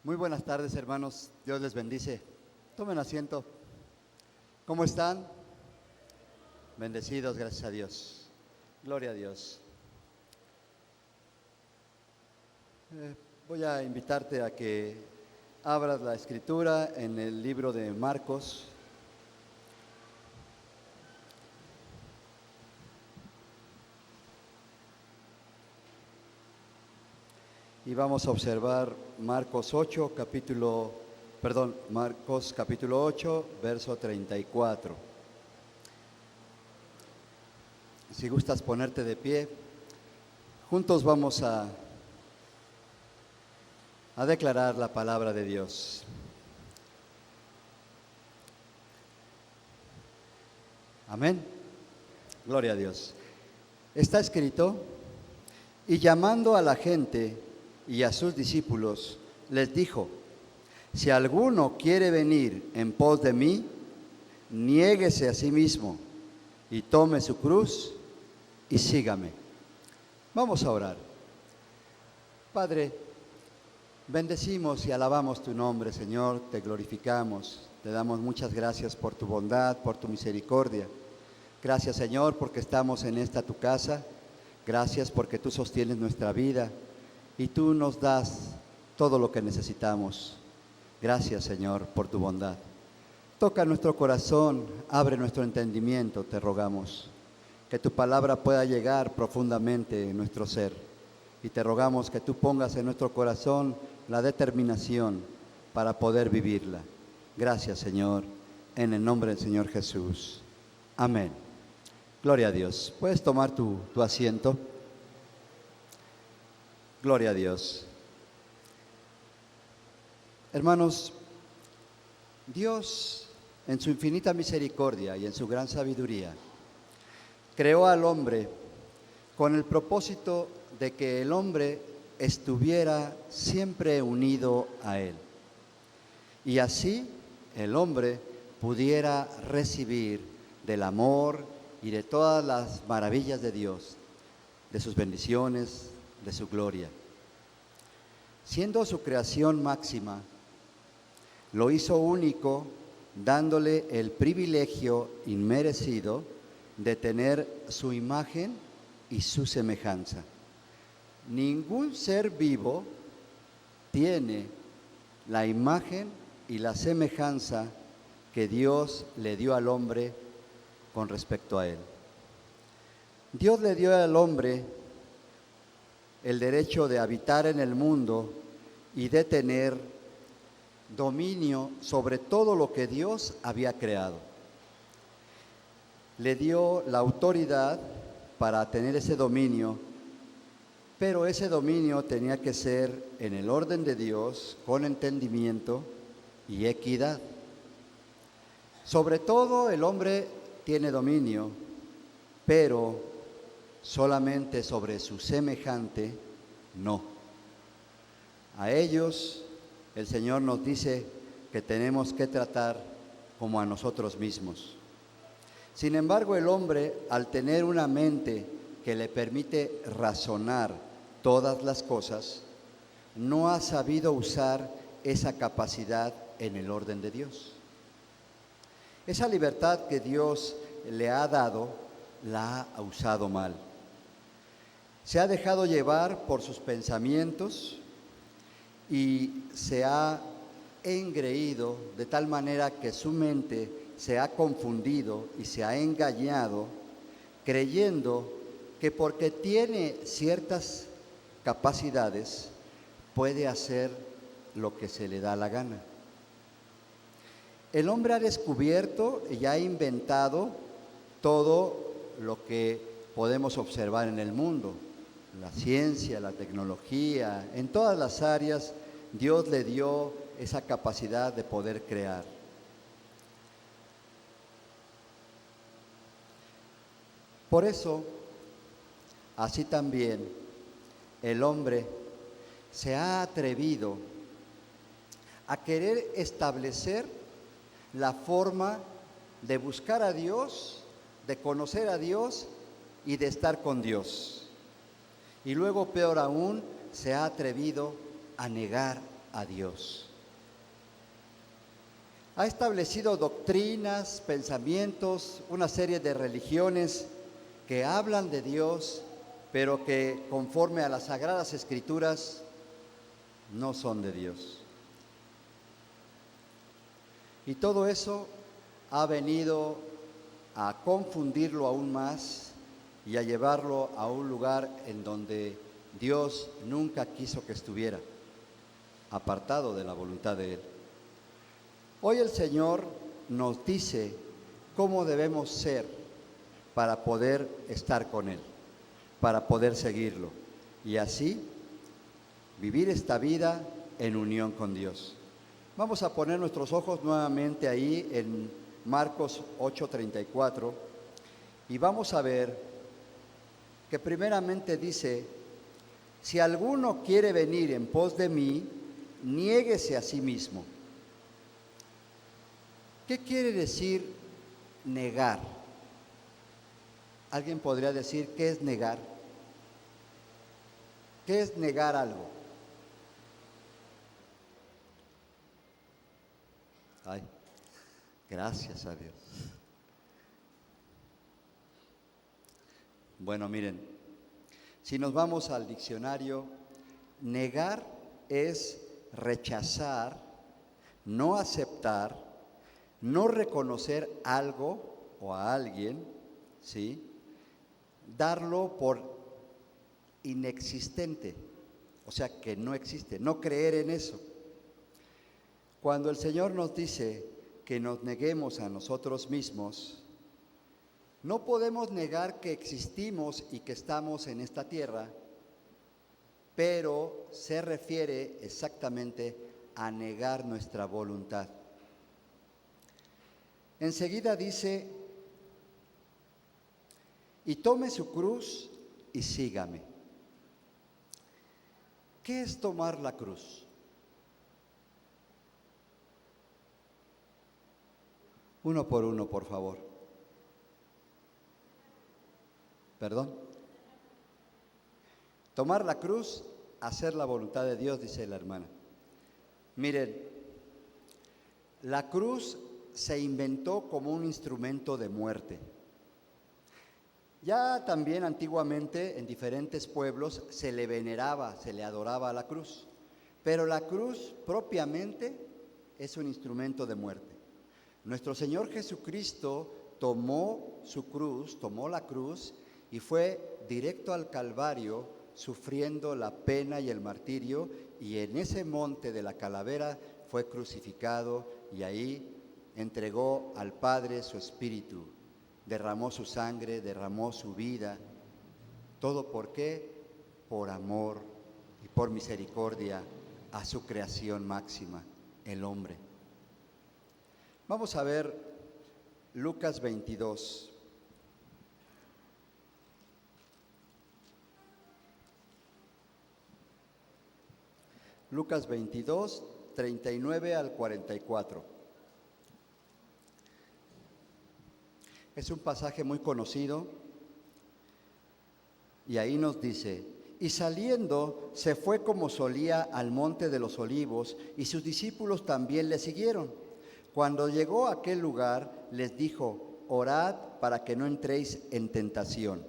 Muy buenas tardes, hermanos. Dios les bendice. Tomen asiento. ¿Cómo están? Bendecidos, gracias a Dios. Gloria a Dios. Voy a invitarte a que abras la escritura en el libro de Marcos. Y vamos a observar Marcos capítulo 8, verso 34. Si gustas ponerte de pie, juntos vamos a declarar la palabra de Dios. Amén. Gloria a Dios. Está escrito: y llamando a la gente y a sus discípulos, les dijo: si alguno quiere venir en pos de mí, niéguese a sí mismo y tome su cruz y sígame. Vamos a orar. Padre, bendecimos y alabamos tu nombre, Señor, te glorificamos, te damos muchas gracias por tu bondad, por tu misericordia. Gracias, Señor, porque estamos en esta tu casa. Gracias porque tú sostienes nuestra vida y tú nos das todo lo que necesitamos. Gracias, Señor, por tu bondad. Toca nuestro corazón, abre nuestro entendimiento, te rogamos. Que tu palabra pueda llegar profundamente en nuestro ser. Y te rogamos que tú pongas en nuestro corazón la determinación para poder vivirla. Gracias, Señor, en el nombre del Señor Jesús. Amén. Gloria a Dios. ¿Puedes tomar tu asiento? Gloria a Dios. Hermanos, Dios, en su infinita misericordia y en su gran sabiduría, creó al hombre con el propósito de que el hombre estuviera siempre unido a Él. Y así el hombre pudiera recibir del amor y de todas las maravillas de Dios, de sus bendiciones, de su gloria. Siendo su creación máxima, lo hizo único, dándole el privilegio inmerecido de tener su imagen y su semejanza. Ningún ser vivo tiene la imagen y la semejanza que Dios le dio al hombre con respecto a él. Dios le dio al hombre el derecho de habitar en el mundo y de tener dominio sobre todo lo que Dios había creado. Le dio la autoridad para tener ese dominio, pero ese dominio tenía que ser en el orden de Dios, con entendimiento y equidad. Sobre todo el hombre tiene dominio, pero solamente sobre su semejante no. A ellos el Señor nos dice que tenemos que tratar como a nosotros mismos. Sin embargo, el hombre, al tener una mente que le permite razonar todas las cosas, no ha sabido usar esa capacidad en el orden de Dios. Esa libertad que Dios le ha dado, la ha usado mal. Se ha dejado llevar por sus pensamientos y se ha engreído de tal manera que su mente se ha confundido y se ha engañado, creyendo que porque tiene ciertas capacidades puede hacer lo que se le da la gana. El hombre ha descubierto y ha inventado todo lo que podemos observar en el mundo. La ciencia, la tecnología, en todas las áreas Dios le dio esa capacidad de poder crear. Por eso, así también el hombre se ha atrevido a querer establecer la forma de buscar a Dios, de conocer a Dios y de estar con Dios. Y luego, peor aún, se ha atrevido a negar a Dios. Ha establecido doctrinas, pensamientos, una serie de religiones que hablan de Dios, pero que conforme a las Sagradas Escrituras no son de Dios. Y todo eso ha venido a confundirlo aún más y a llevarlo a un lugar en donde Dios nunca quiso que estuviera, apartado de la voluntad de Él. Hoy el Señor nos dice cómo debemos ser para poder estar con Él, para poder seguirlo y así vivir esta vida en unión con Dios. Vamos a poner nuestros ojos nuevamente ahí en Marcos 8:34 y vamos a ver que primeramente dice: si alguno quiere venir en pos de mí, niéguese a sí mismo. ¿Qué quiere decir negar? ¿Alguien podría decir qué es negar? ¿Qué es negar algo? Ay, gracias a Dios. Bueno, miren, si nos vamos al diccionario, negar es rechazar, no aceptar, no reconocer algo o a alguien, ¿sí? Darlo por inexistente, o sea que no existe, no creer en eso. Cuando el Señor nos dice que nos neguemos a nosotros mismos, no podemos negar que existimos y que estamos en esta tierra, pero se refiere exactamente a negar nuestra voluntad. Enseguida dice: y tome su cruz y sígame. ¿Qué es tomar la cruz? Uno por uno, por favor. ¿Perdón? Tomar la cruz, hacer la voluntad de Dios, dice la hermana. Miren, la cruz se inventó como un instrumento de muerte. Ya también antiguamente en diferentes pueblos se le veneraba, se le adoraba a la cruz, pero la cruz propiamente es un instrumento de muerte. Nuestro Señor Jesucristo tomó su cruz, tomó la cruz y fue directo al Calvario sufriendo la pena y el martirio, y en ese monte de la calavera fue crucificado y ahí entregó al Padre su espíritu, derramó su sangre, derramó su vida. ¿Todo por qué? Por amor y por misericordia a su creación máxima, el hombre. Vamos a ver Lucas 22. Lucas 22, 39 al 44. Es un pasaje muy conocido y ahí nos dice: y saliendo se fue como solía al monte de los olivos, y sus discípulos también le siguieron. Cuando llegó a aquel lugar, les dijo: orad para que no entréis en tentación.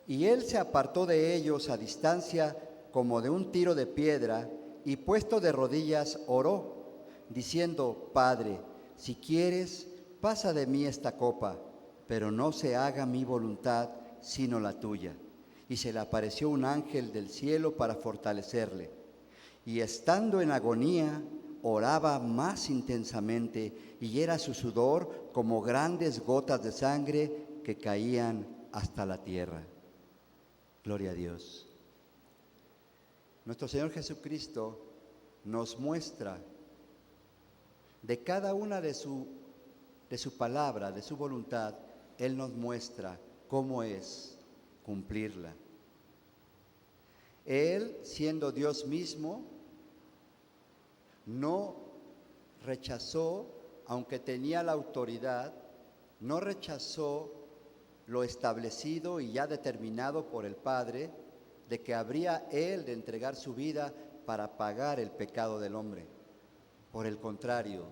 Y él se apartó de ellos a distancia como de un tiro de piedra, y puesto de rodillas oró, diciendo: Padre, si quieres, pasa de mí esta copa, pero no se haga mi voluntad, sino la tuya. Y se le apareció un ángel del cielo para fortalecerle. Y estando en agonía, oraba más intensamente, y era su sudor como grandes gotas de sangre que caían hasta la tierra. Gloria a Dios. Nuestro Señor Jesucristo nos muestra de cada una de su palabra, de su voluntad. Él nos muestra cómo es cumplirla. Él, siendo Dios mismo, no rechazó, aunque tenía la autoridad, no rechazó lo establecido y ya determinado por el Padre, de que habría Él de entregar su vida para pagar el pecado del hombre. Por el contrario,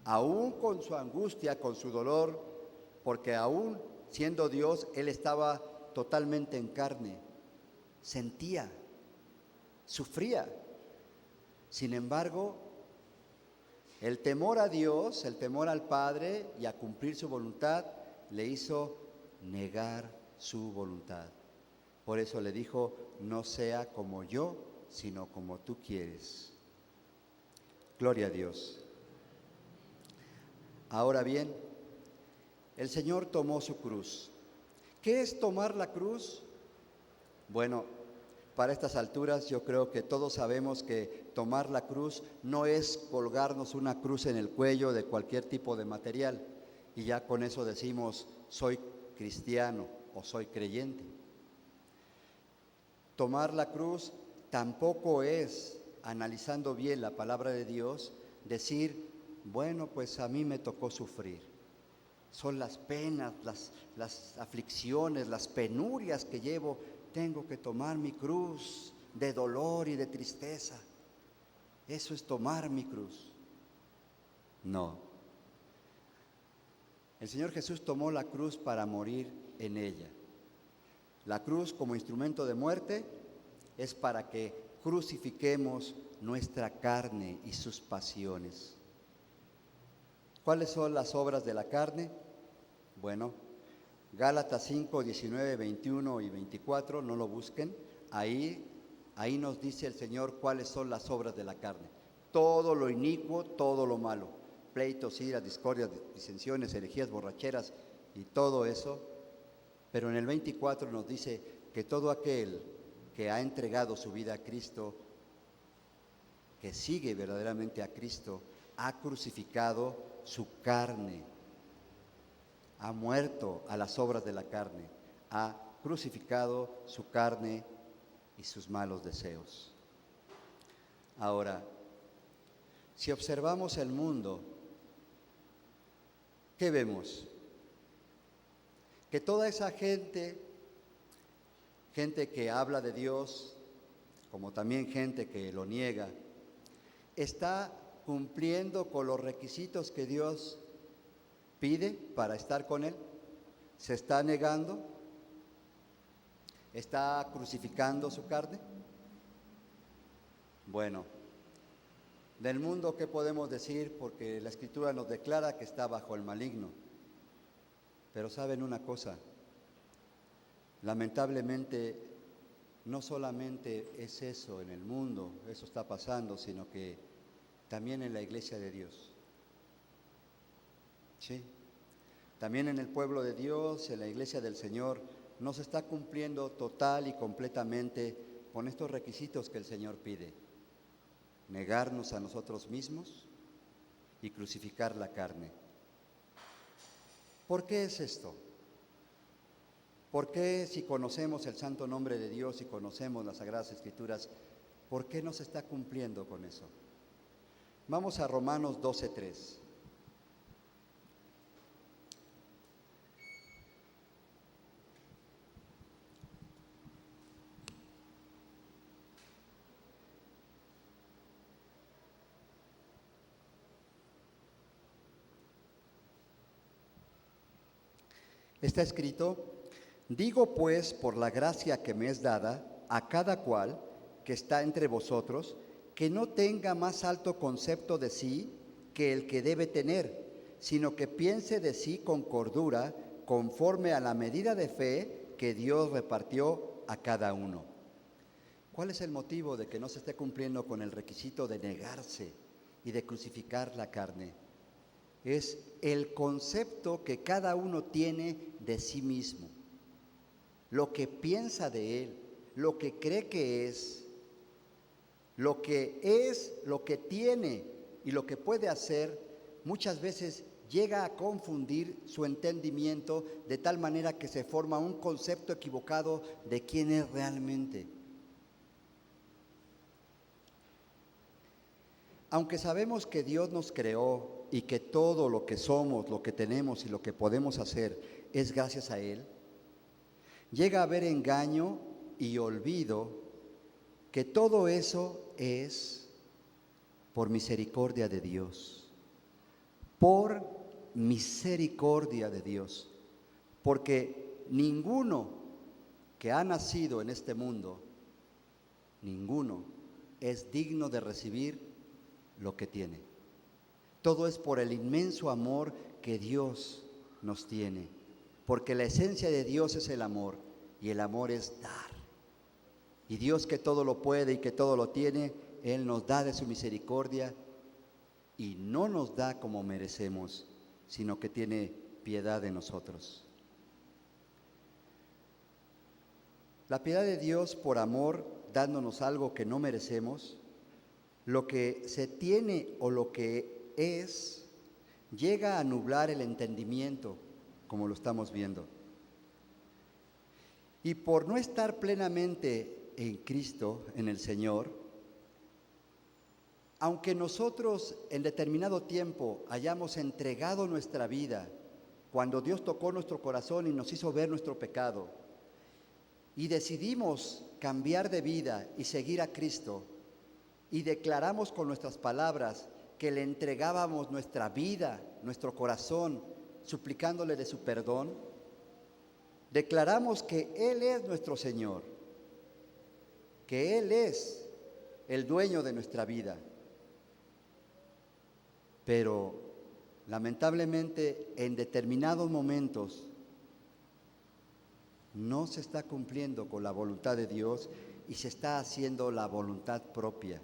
aún con su angustia, con su dolor, porque aún siendo Dios, Él estaba totalmente en carne, sentía, sufría. Sin embargo, el temor a Dios, el temor al Padre y a cumplir su voluntad, le hizo negar su voluntad. Por eso le dijo, no sea como yo, sino como tú quieres. Gloria a Dios. Ahora bien, el Señor tomó su cruz. ¿Qué es tomar la cruz? Bueno, para estas alturas yo creo que todos sabemos que tomar la cruz no es colgarnos una cruz en el cuello de cualquier tipo de material y ya con eso decimos soy cristiano o soy creyente. Tomar la cruz tampoco es, analizando bien la palabra de Dios, decir, bueno, pues a mí me tocó sufrir. Son las penas, las aflicciones, las penurias que llevo. Tengo que tomar mi cruz de dolor y de tristeza. Eso es tomar mi cruz. No. El Señor Jesús tomó la cruz para morir en ella. La cruz como instrumento de muerte es para que crucifiquemos nuestra carne y sus pasiones. ¿Cuáles son las obras de la carne? Bueno, Gálatas 5, 19, 21 y 24, no lo busquen. Ahí nos dice el Señor cuáles son las obras de la carne. Todo lo inicuo, todo lo malo. Pleitos, iras, discordias, disensiones, herejías, borracheras y todo eso. Pero en el 24 nos dice que todo aquel que ha entregado su vida a Cristo, que sigue verdaderamente a Cristo, ha crucificado su carne, ha muerto a las obras de la carne, ha crucificado su carne y sus malos deseos. Ahora, si observamos el mundo, ¿qué vemos? Que toda esa gente que habla de Dios, como también gente que lo niega, está cumpliendo con los requisitos que Dios pide para estar con Él. ¿Se está negando? ¿Está crucificando su carne? Bueno, del mundo, ¿qué podemos decir? Porque la Escritura nos declara que está bajo el maligno. Pero ¿saben una cosa? Lamentablemente, no solamente es eso en el mundo, eso está pasando, sino que también en la iglesia de Dios. Sí, también en el pueblo de Dios, en la iglesia del Señor, no se está cumpliendo total y completamente con estos requisitos que el Señor pide. Negarnos a nosotros mismos y crucificar la carne. ¿Por qué es esto? ¿Por qué, si conocemos el santo nombre de Dios y conocemos las Sagradas Escrituras, por qué no se está cumpliendo con eso? Vamos a Romanos 12:3. Está escrito, digo pues por la gracia que me es dada a cada cual que está entre vosotros, que no tenga más alto concepto de sí que el que debe tener, sino que piense de sí con cordura, conforme a la medida de fe que Dios repartió a cada uno. ¿Cuál es el motivo de que no se esté cumpliendo con el requisito de negarse y de crucificar la carne? Es el concepto que cada uno tiene de sí mismo, lo que piensa de él, lo que cree que es, lo que tiene y lo que puede hacer, muchas veces llega a confundir su entendimiento de tal manera que se forma un concepto equivocado de quién es realmente. Aunque sabemos que Dios nos creó y que todo lo que somos, lo que tenemos y lo que podemos hacer es gracias a Él, llega a haber engaño y olvido que todo eso es por misericordia de Dios, por misericordia de Dios, porque ninguno que ha nacido en este mundo, ninguno es digno de recibir lo que tiene. Todo es por el inmenso amor que Dios nos tiene, porque la esencia de Dios es el amor, y el amor es dar. Y Dios, que todo lo puede y que todo lo tiene, Él nos da de su misericordia y no nos da como merecemos, sino que tiene piedad de nosotros. La piedad de Dios, por amor, dándonos algo que no merecemos, lo que se tiene o lo que es, llega a nublar el entendimiento, como lo estamos viendo. Y por no estar plenamente en Cristo, en el Señor, aunque nosotros en determinado tiempo hayamos entregado nuestra vida, cuando Dios tocó nuestro corazón y nos hizo ver nuestro pecado, y decidimos cambiar de vida y seguir a Cristo, y declaramos con nuestras palabras que le entregábamos nuestra vida, nuestro corazón, suplicándole de su perdón, declaramos que Él es nuestro Señor, que Él es el dueño de nuestra vida. Pero lamentablemente en determinados momentos no se está cumpliendo con la voluntad de Dios y se está haciendo la voluntad propia,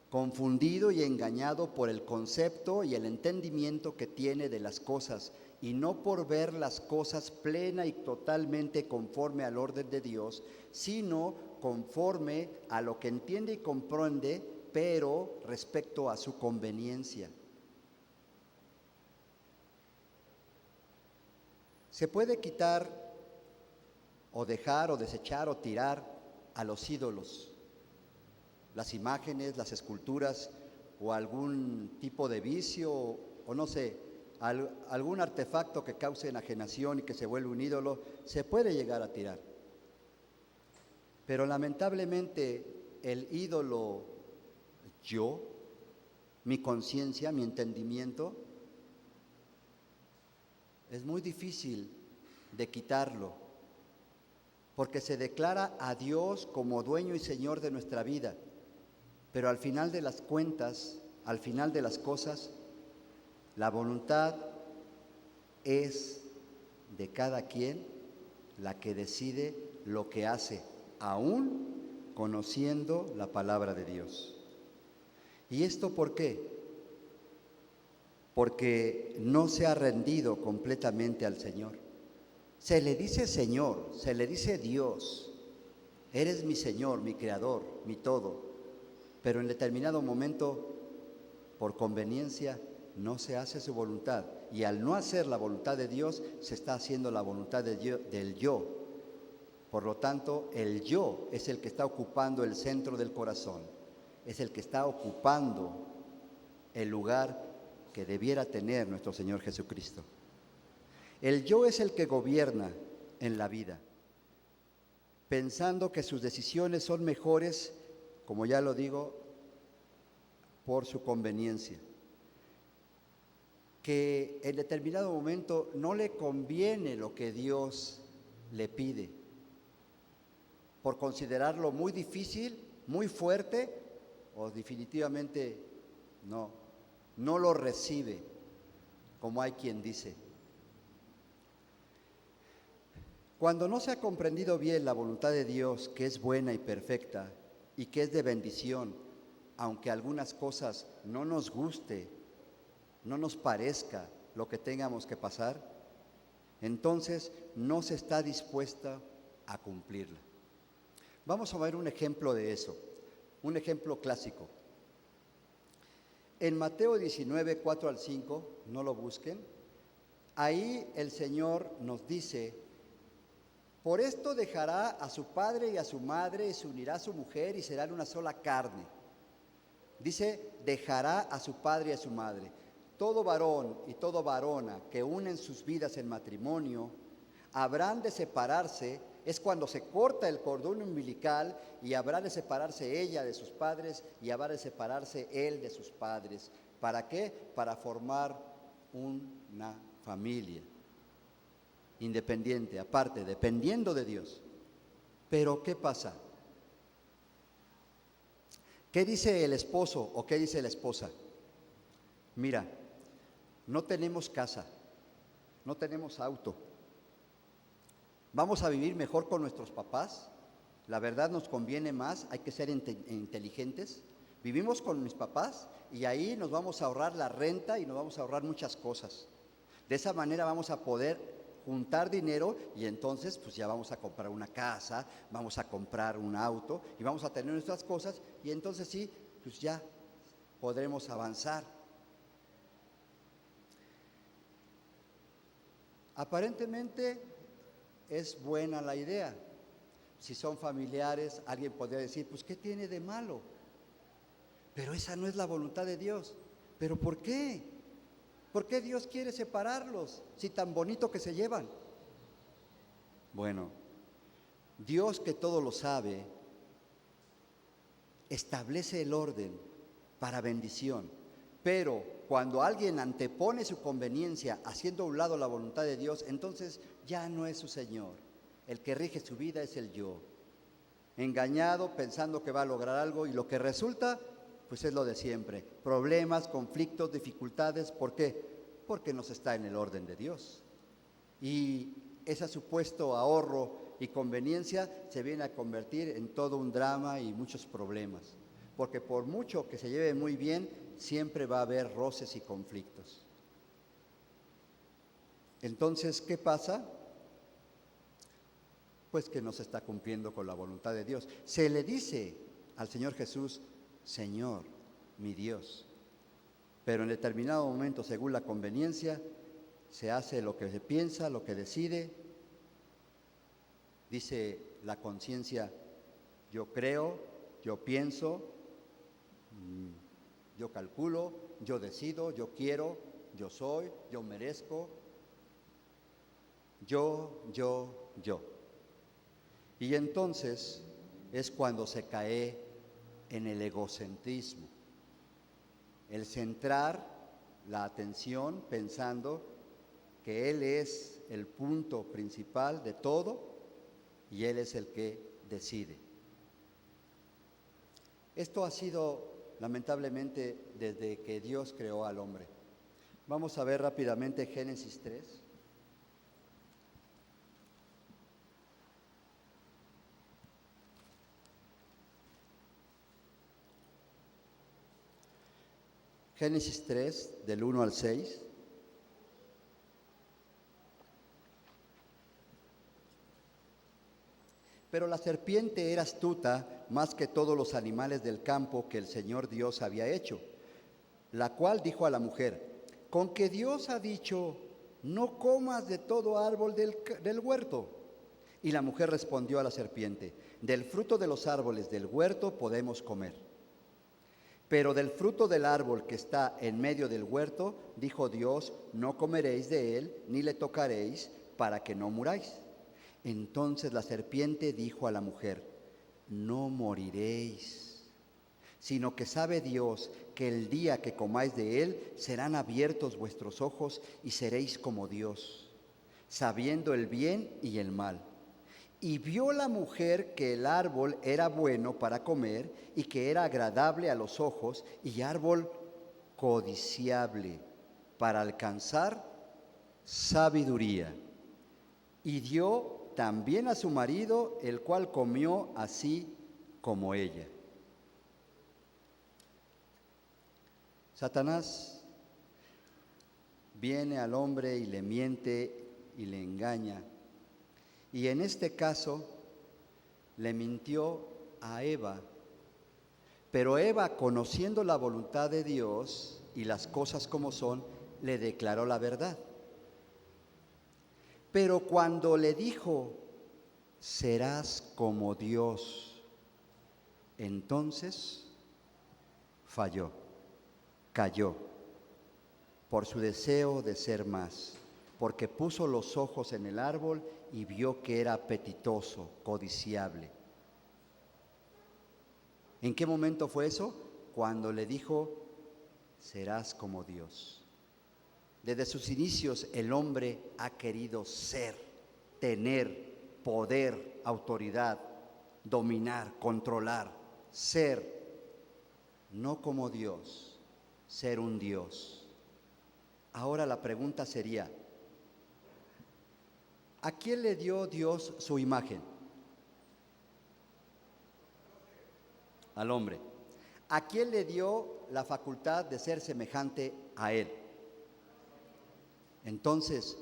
confundido y engañado por el concepto y el entendimiento que tiene de las cosas, y no por ver las cosas plena y totalmente conforme al orden de Dios, sino conforme a lo que entiende y comprende, pero respecto a su conveniencia. Se puede quitar o dejar o desechar o tirar a los ídolos, las imágenes, las esculturas o algún tipo de vicio o no sé, algún artefacto que cause enajenación y que se vuelve un ídolo, se puede llegar a tirar. Pero lamentablemente el ídolo yo, mi conciencia, mi entendimiento, es muy difícil de quitarlo, porque se declara a Dios como dueño y Señor de nuestra vida, pero al final de las cuentas, al final de las cosas, la voluntad es de cada quien la que decide lo que hace, aún conociendo la palabra de Dios. ¿Y esto por qué? Porque no se ha rendido completamente al Señor. Se le dice Señor, se le dice Dios, eres mi Señor, mi Creador, mi todo, pero en determinado momento, por conveniencia, no se hace su voluntad, y al no hacer la voluntad de Dios, se está haciendo la voluntad del yo. Por lo tanto, el yo es el que está ocupando el centro del corazón, es el que está ocupando el lugar que debiera tener nuestro Señor Jesucristo. El yo es el que gobierna en la vida, pensando que sus decisiones son mejores, como ya lo digo, por su conveniencia, que en determinado momento no le conviene lo que Dios le pide, por considerarlo muy difícil, muy fuerte, o definitivamente no lo recibe, como hay quien dice. Cuando no se ha comprendido bien la voluntad de Dios, que es buena y perfecta y que es de bendición, aunque algunas cosas no nos guste, no nos parezca lo que tengamos que pasar, entonces no se está dispuesta a cumplirla. Vamos a ver un ejemplo de eso, un ejemplo clásico. En Mateo 19, 4 al 5, no lo busquen, ahí el Señor nos dice: por esto dejará a su padre y a su madre, y se unirá a su mujer, y serán una sola carne. Dice, dejará a su padre y a su madre. Todo varón y toda varona que unen sus vidas en matrimonio, habrán de separarse Es cuando se corta el cordón umbilical y habrá de separarse ella de sus padres y habrá de separarse él de sus padres. ¿Para qué? Para formar una familia independiente, aparte, dependiendo de Dios. Pero ¿qué pasa? ¿Qué dice el esposo o qué dice la esposa? Mira, no tenemos casa, no tenemos auto. Vamos a vivir mejor con nuestros papás. La verdad nos conviene más, hay que ser inteligentes. Vivimos con mis papás y ahí nos vamos a ahorrar la renta y nos vamos a ahorrar muchas cosas. De esa manera vamos a poder juntar dinero y entonces pues ya vamos a comprar una casa, vamos a comprar un auto y vamos a tener nuestras cosas y entonces sí, pues ya podremos avanzar. Aparentemente es buena la idea. Si son familiares, alguien podría decir, pues ¿qué tiene de malo? Pero esa no es la voluntad de Dios. ¿Pero por qué? ¿Por qué Dios quiere separarlos si tan bonito que se llevan? Bueno, Dios que todo lo sabe, establece el orden para bendición. Pero cuando alguien antepone su conveniencia haciendo a un lado la voluntad de Dios, entonces ya no es su Señor. El que rige su vida es el yo. Engañado, pensando que va a lograr algo y lo que resulta, pues es lo de siempre. Problemas, conflictos, dificultades. ¿Por qué? Porque no se está en el orden de Dios. Y ese supuesto ahorro y conveniencia se viene a convertir en todo un drama y muchos problemas. Porque por mucho que se lleve muy bien, siempre va a haber roces y conflictos. Entonces, ¿qué pasa? Pues que no se está cumpliendo con la voluntad de Dios. Se le dice al Señor Jesús, Señor, mi Dios. Pero en determinado momento, según la conveniencia, se hace lo que se piensa, lo que decide. Dice la conciencia, yo creo, yo pienso, yo calculo, yo decido, yo quiero, yo soy, yo merezco, yo. Y entonces es cuando se cae en el egocentrismo, el centrar la atención pensando que Él es el punto principal de todo y Él es el que decide. Esto ha sido lamentablemente desde que Dios creó al hombre. Vamos a ver rápidamente Génesis 3. Génesis 3, del 1 al 6. Pero la serpiente era astuta más que todos los animales del campo que el Señor Dios había hecho, la cual dijo a la mujer, con que Dios ha dicho, no comas de todo árbol del huerto. Y la mujer respondió a la serpiente, del fruto de los árboles del huerto podemos comer. Pero del fruto del árbol que está en medio del huerto, dijo Dios, no comeréis de él, ni le tocaréis, para que no muráis. Entonces la serpiente dijo a la mujer, no moriréis, sino que sabe Dios que el día que comáis de él, serán abiertos vuestros ojos y seréis como Dios, sabiendo el bien y el mal. Y vio la mujer que el árbol era bueno para comer y que era agradable a los ojos y árbol codiciable para alcanzar sabiduría. Y dio también a su marido, el cual comió así como ella. Satanás viene al hombre y le miente y le engaña. Y en este caso le mintió a Eva. Pero Eva, conociendo la voluntad de Dios y las cosas como son, le declaró la verdad. Pero cuando le dijo, serás como Dios, entonces falló, cayó, por su deseo de ser más, porque puso los ojos en el árbol y vio que era apetitoso, codiciable. ¿En qué momento fue eso? Cuando le dijo, serás como Dios. Desde sus inicios el hombre ha querido ser, tener poder, autoridad, dominar, controlar, ser, no como Dios, ser un Dios. Ahora la pregunta sería, ¿a quién le dio Dios su imagen? Al hombre. ¿A quién le dio la facultad de ser semejante a Él? Entonces,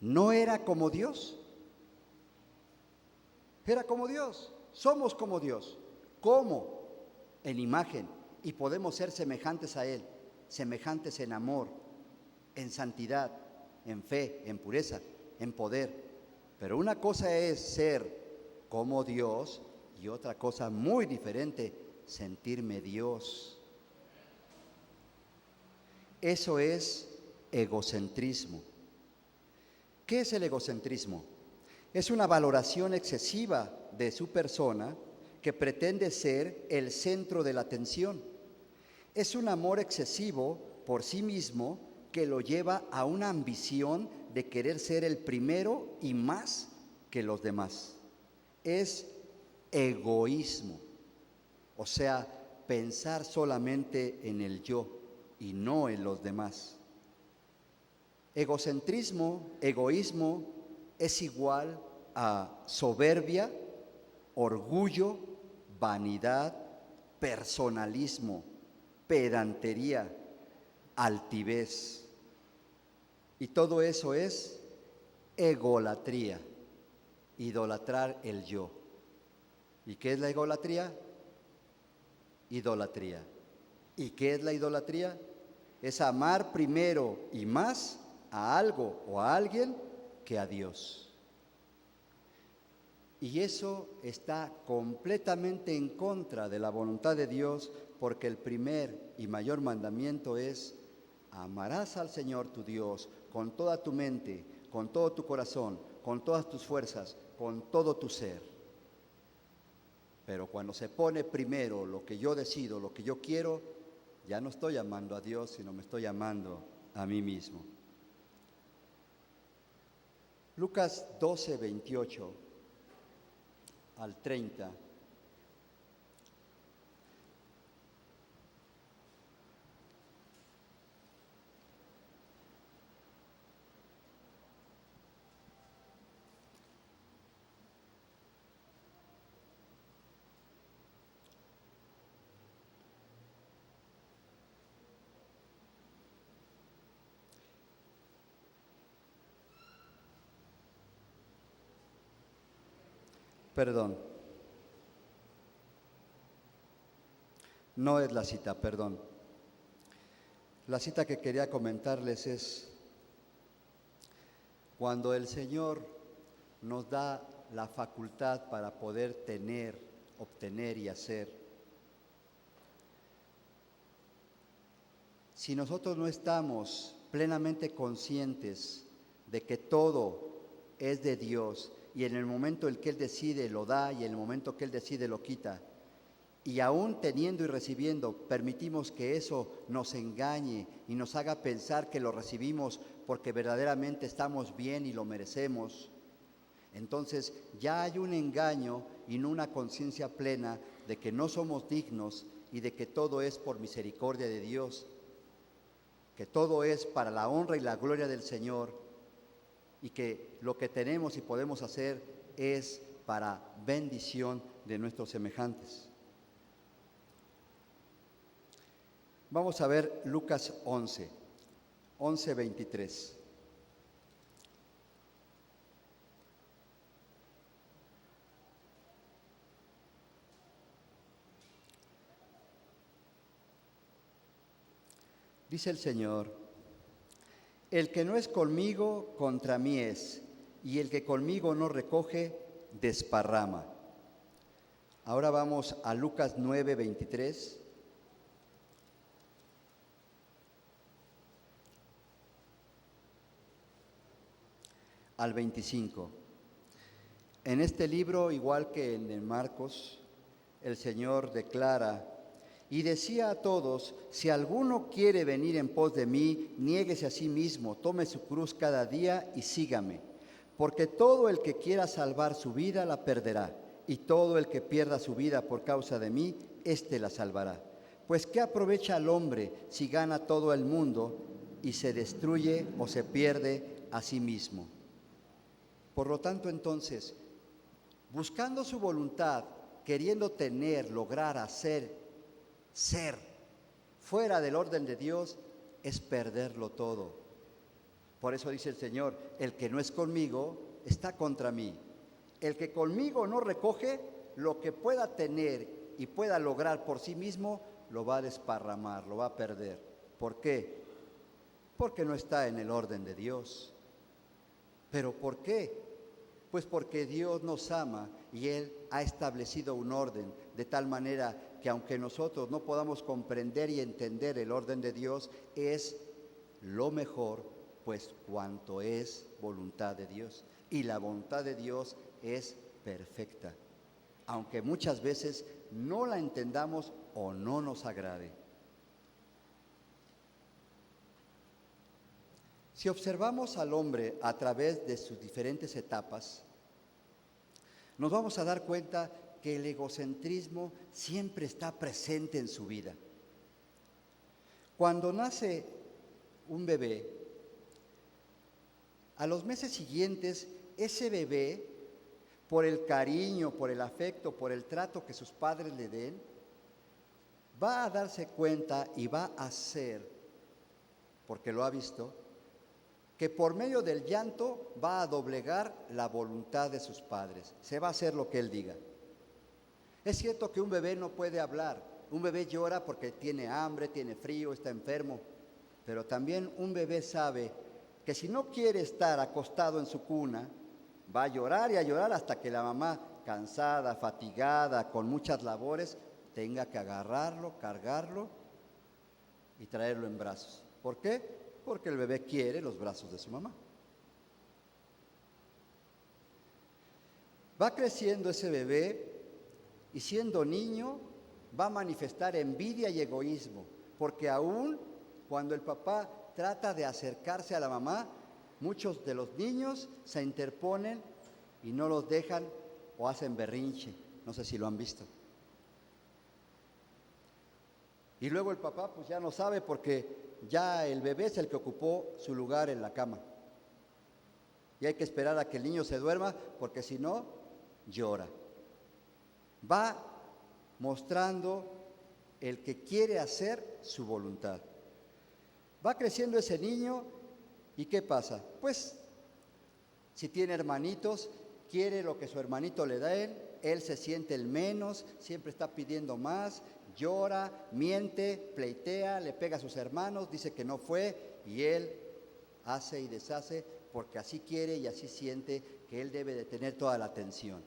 ¿no era como Dios? Era como Dios, somos como Dios. ¿Cómo? En imagen, y podemos ser semejantes a Él, semejantes en amor, en santidad, en fe, en pureza, en poder. Pero una cosa es ser como Dios y otra cosa muy diferente, sentirme Dios. Eso es egocentrismo. ¿Qué es el egocentrismo? Es una valoración excesiva de su persona que pretende ser el centro de la atención. Es un amor excesivo por sí mismo que lo lleva a una ambición de querer ser el primero y más que los demás. Es egoísmo, o sea, pensar solamente en el yo y no en los demás. Egocentrismo, egoísmo, es igual a soberbia, orgullo, vanidad, personalismo, pedantería, altivez. Y todo eso es egolatría, idolatrar el yo. ¿Y qué es la egolatría? Idolatría. ¿Y qué es la idolatría? Es amar primero y más a algo o a alguien que a Dios. Y eso está completamente en contra de la voluntad de Dios, porque el primer y mayor mandamiento es: amarás al Señor tu Dios con toda tu mente, con todo tu corazón, con todas tus fuerzas, con todo tu ser. Pero cuando se pone primero lo que yo decido, lo que yo quiero, ya no estoy amando a Dios, sino me estoy amando a mí mismo. Lucas 12, 28 al 30. Perdón. No es la cita, perdón. La cita que quería comentarles es cuando el Señor nos da la facultad para poder tener, obtener y hacer. Si nosotros no estamos plenamente conscientes de que todo es de Dios y en el momento en que Él decide lo da y en el momento que Él decide lo quita, y aún teniendo y recibiendo, permitimos que eso nos engañe y nos haga pensar que lo recibimos porque verdaderamente estamos bien y lo merecemos, entonces ya hay un engaño y no una conciencia plena de que no somos dignos y de que todo es por misericordia de Dios, que todo es para la honra y la gloria del Señor y que lo que tenemos y podemos hacer es para bendición de nuestros semejantes. Vamos a ver Lucas 11, 23. Dice el Señor: el que no es conmigo, contra mí es, y el que conmigo no recoge, desparrama. Ahora vamos a Lucas 9, 23. Al 25. En este libro, igual que en el Marcos, el Señor declara: y decía a todos, si alguno quiere venir en pos de mí, niéguese a sí mismo, tome su cruz cada día y sígame. Porque todo el que quiera salvar su vida la perderá, y todo el que pierda su vida por causa de mí, éste la salvará. Pues ¿qué aprovecha al hombre si gana todo el mundo y se destruye o se pierde a sí mismo? Por lo tanto, entonces, buscando su voluntad, queriendo tener, lograr, hacer, ser fuera del orden de Dios, es perderlo todo. Por eso dice el Señor: el que no es conmigo está contra mí. El que conmigo no recoge lo que pueda tener y pueda lograr por sí mismo, lo va a desparramar, lo va a perder. ¿Por qué? Porque no está en el orden de Dios. ¿Pero por qué? Pues porque Dios nos ama y Él ha establecido un orden de tal manera que aunque nosotros no podamos comprender y entender el orden de Dios, es lo mejor, pues cuanto es voluntad de Dios. Y la voluntad de Dios es perfecta, aunque muchas veces no la entendamos o no nos agrade. Si observamos al hombre a través de sus diferentes etapas, nos vamos a dar cuenta que el egocentrismo siempre está presente en su vida. Cuando nace un bebé, a los meses siguientes, ese bebé, por el cariño, por el afecto, por el trato que sus padres le den, va a darse cuenta y va a hacer, porque lo ha visto, que por medio del llanto va a doblegar la voluntad de sus padres. Se va a hacer lo que él diga. Es cierto que un bebé no puede hablar. Un bebé llora porque tiene hambre, tiene frío, está enfermo. Pero también un bebé sabe que si no quiere estar acostado en su cuna, va a llorar y a llorar hasta que la mamá, cansada, fatigada, con muchas labores, tenga que agarrarlo, cargarlo y traerlo en brazos. ¿Por qué? Porque el bebé quiere los brazos de su mamá. Va creciendo ese bebé y siendo niño va a manifestar envidia y egoísmo, porque aún cuando el papá trata de acercarse a la mamá, muchos de los niños se interponen y no los dejan o hacen berrinche. No sé si lo han visto. Y luego el papá pues ya no sabe porque ya el bebé es el que ocupó su lugar en la cama. Y hay que esperar a que el niño se duerma porque si no, llora. Va mostrando el que quiere hacer su voluntad. Va creciendo ese niño y ¿qué pasa? Pues si tiene hermanitos, quiere lo que su hermanito le da a él se siente el menos, siempre está pidiendo más, llora, miente, pleitea, le pega a sus hermanos, dice que no fue y él hace y deshace porque así quiere y así siente que él debe de tener toda la atención.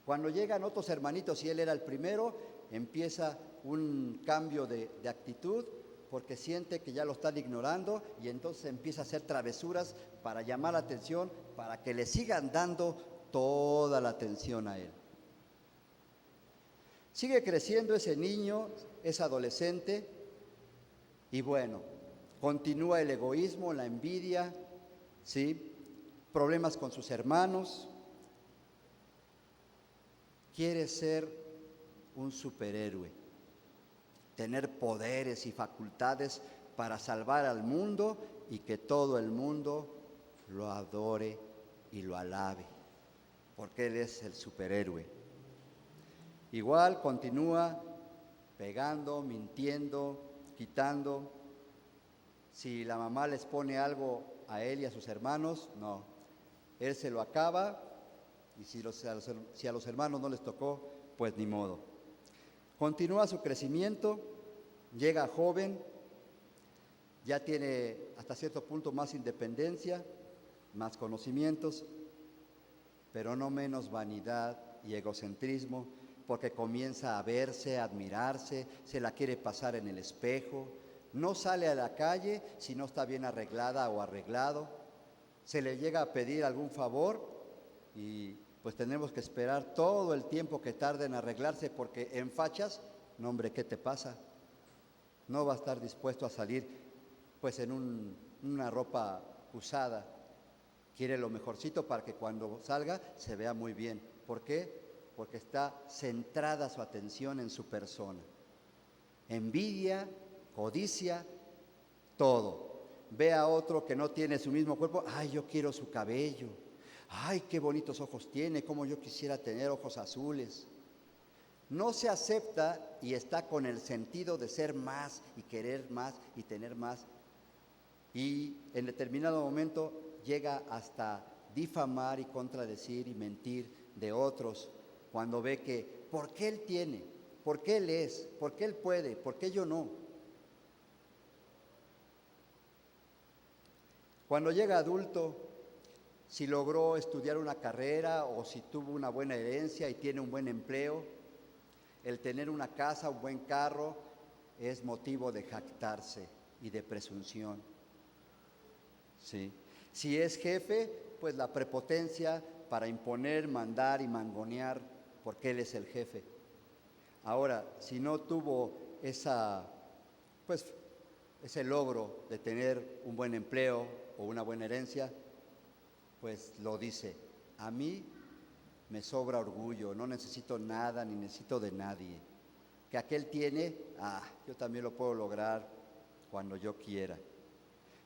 Cuando llegan otros hermanitos y él era el primero, empieza un cambio de actitud porque siente que ya lo están ignorando y entonces empieza a hacer travesuras para llamar la atención, para que le sigan dando toda la atención a él. Sigue creciendo ese niño, es adolescente y bueno, continúa el egoísmo, la envidia, ¿sí? Problemas con sus hermanos. Quiere ser un superhéroe, tener poderes y facultades para salvar al mundo y que todo el mundo lo adore y lo alabe, porque él es el superhéroe. Igual continúa pegando, mintiendo, quitando. Si la mamá les pone algo a él y a sus hermanos, no. Él se lo acaba y si a los hermanos no les tocó, pues ni modo. Continúa su crecimiento, llega joven, ya tiene hasta cierto punto más independencia, más conocimientos, pero no menos vanidad y egocentrismo, porque comienza a verse, a admirarse, se la quiere pasar en el espejo, no sale a la calle si no está bien arreglada o arreglado, se le llega a pedir algún favor y pues tenemos que esperar todo el tiempo que tarde en arreglarse, porque en fachas, no hombre, ¿qué te pasa? No va a estar dispuesto a salir pues en una ropa usada. Quiere lo mejorcito para que cuando salga se vea muy bien. ¿Por qué? Porque está centrada su atención en su persona. Envidia, codicia, todo. Ve a otro que no tiene su mismo cuerpo, ay, yo quiero su cabello, ay, qué bonitos ojos tiene, cómo yo quisiera tener ojos azules. No se acepta y está con el sentido de ser más y querer más y tener más. Y en determinado momento llega hasta difamar y contradecir y mentir de otros cuando ve que, ¿por qué él tiene? ¿Por qué él es? ¿Por qué él puede? ¿Por qué yo no? Cuando llega adulto, si logró estudiar una carrera o si tuvo una buena herencia y tiene un buen empleo, el tener una casa, un buen carro, es motivo de jactarse y de presunción. ¿Sí? Si es jefe, pues la prepotencia para imponer, mandar y mangonear, porque él es el jefe. Ahora, si no tuvo ese logro de tener un buen empleo o una buena herencia, pues lo dice, a mí me sobra orgullo, no necesito nada ni necesito de nadie. Que aquel tiene, yo también lo puedo lograr cuando yo quiera.